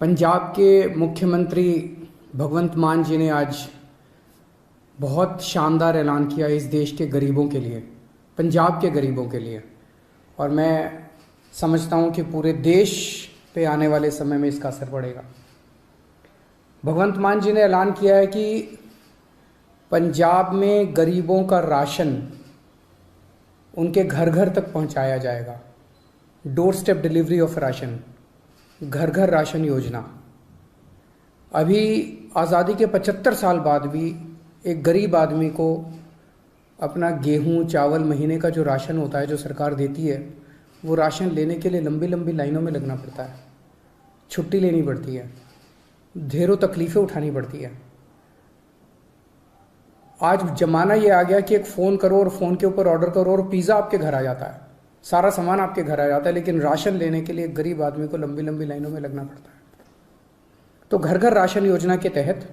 पंजाब के मुख्यमंत्री भगवंत मान जी ने आज बहुत शानदार ऐलान किया इस देश के गरीबों के लिए, पंजाब के गरीबों के लिए। और मैं समझता हूँ कि पूरे देश पे आने वाले समय में इसका असर पड़ेगा। भगवंत मान जी ने ऐलान किया है कि पंजाब में गरीबों का राशन उनके घर घर तक पहुँचाया जाएगा। Door step delivery of ration, घर घर राशन योजना। अभी आज़ादी के 75 साल बाद भी एक गरीब आदमी को अपना गेहूं चावल महीने का जो राशन होता है, जो सरकार देती है, वो राशन लेने के लिए लंबी लंबी लाइनों में लगना पड़ता है, छुट्टी लेनी पड़ती है, ढेरों तकलीफ़ें उठानी पड़ती है। आज ज़माना ये आ गया कि एक फ़ोन करो और फ़ोन के ऊपर ऑर्डर करो और पिज़्ज़ा आपके घर आ जाता है, सारा सामान आपके घर आ जाता है। लेकिन राशन लेने के लिए एक गरीब आदमी को लंबी लंबी लाइनों में लगना पड़ता है। तो घर घर राशन योजना के तहत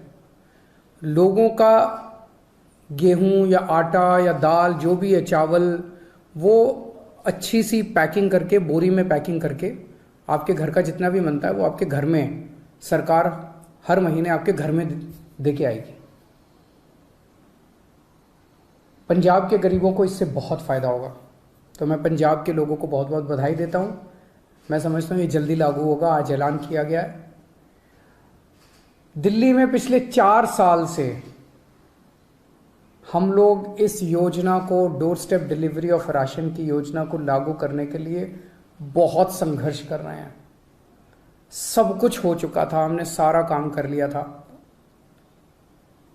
लोगों का गेहूं या आटा या दाल जो भी है, चावल, वो अच्छी सी पैकिंग करके, बोरी में पैकिंग करके आपके घर का जितना भी बनता है वो आपके घर में सरकार हर महीने आपके घर में दे के आएगी। पंजाब के गरीबों को इससे बहुत फ़ायदा होगा। तो मैं पंजाब के लोगों को बहुत बहुत बधाई देता हूँ। मैं समझता हूँ ये जल्दी लागू होगा, आज ऐलान किया गया है। दिल्ली में पिछले 4 साल से हम लोग इस योजना को, door step delivery of ration की योजना को लागू करने के लिए बहुत संघर्ष कर रहे हैं। सब कुछ हो चुका था, हमने सारा काम कर लिया था।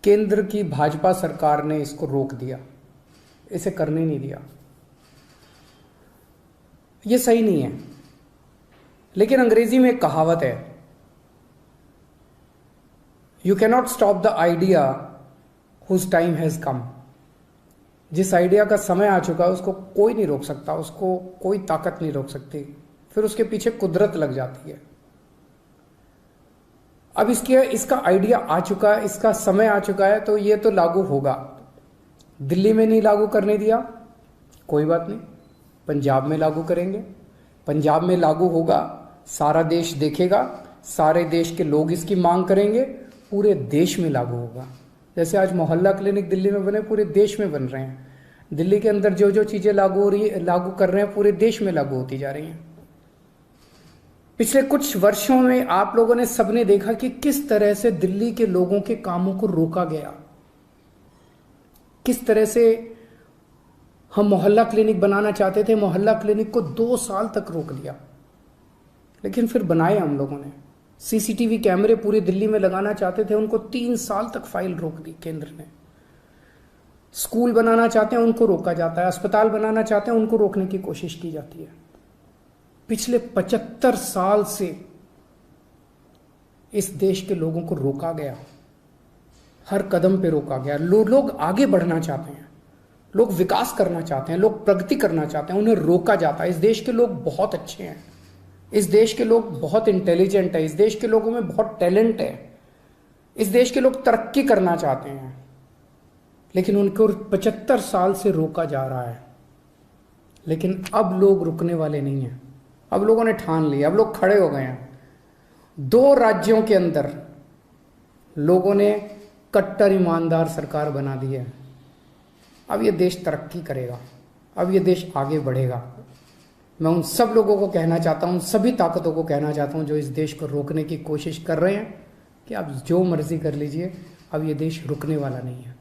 केंद्र की भाजपा सरकार ने इसको रोक दिया, इसे करने नहीं दिया। ये सही नहीं है। लेकिन अंग्रेजी में एक कहावत है, you cannot stop the idea whose time has come. जिस आइडिया का समय आ चुका है उसको कोई नहीं रोक सकता, उसको कोई ताकत नहीं रोक सकती, फिर उसके पीछे कुदरत लग जाती है। अब इसका आइडिया आ चुका है, इसका समय आ चुका है, तो ये तो लागू होगा। दिल्ली में नहीं लागू करने दिया, कोई बात नहीं, पंजाब में लागू करेंगे। पंजाब में लागू होगा, सारा देश देखेगा, सारे देश के लोग इसकी मांग करेंगे, पूरे देश में लागू होगा। जैसे आज मोहल्ला क्लिनिक दिल्ली में बने, पूरे देश में बन रहे हैं। दिल्ली के अंदर जो जो चीज़ें लागू कर रहे हैं, पूरे देश में लागू होती जा रही हैं। पिछले कुछ वर्षों में आप लोगों ने, सबने देखा कि किस तरह से दिल्ली के लोगों के कामों को रोका गया, किस तरह से हम मोहल्ला क्लिनिक बनाना चाहते थे, मोहल्ला क्लिनिक को 2 साल तक रोक दिया, लेकिन फिर बनाए हम लोगों ने। सीसीटीवी कैमरे पूरी दिल्ली में लगाना चाहते थे, उनको 3 साल तक फाइल रोक दी केंद्र ने। स्कूल बनाना चाहते हैं, उनको रोका जाता है। अस्पताल बनाना चाहते हैं, उनको रोकने की कोशिश की जाती है। पिछले 75 साल से इस देश के लोगों को रोका गया, हर कदम पे रोका गया। लोग आगे बढ़ना चाहते हैं, लोग विकास करना चाहते हैं, लोग प्रगति करना चाहते हैं, उन्हें रोका जाता है। इस देश के लोग बहुत अच्छे हैं, इस देश के लोग बहुत इंटेलिजेंट है, इस देश के लोगों में बहुत टैलेंट है, इस देश के लोग तरक्की करना चाहते हैं, लेकिन उनको 75 साल से रोका जा रहा है। लेकिन अब लोग रुकने वाले नहीं हैं। अब लोगों ने ठान लिया, अब लोग खड़े हो गए हैं। 2 राज्यों के अंदर लोगों ने कट्टर ईमानदार सरकार बना दी है। अब ये देश तरक्की करेगा, अब ये देश आगे बढ़ेगा। मैं उन सब लोगों को कहना चाहता हूँ, सभी ताकतों को कहना चाहता हूँ जो इस देश को रोकने की कोशिश कर रहे हैं, कि आप जो मर्जी कर लीजिए, अब ये देश रुकने वाला नहीं है।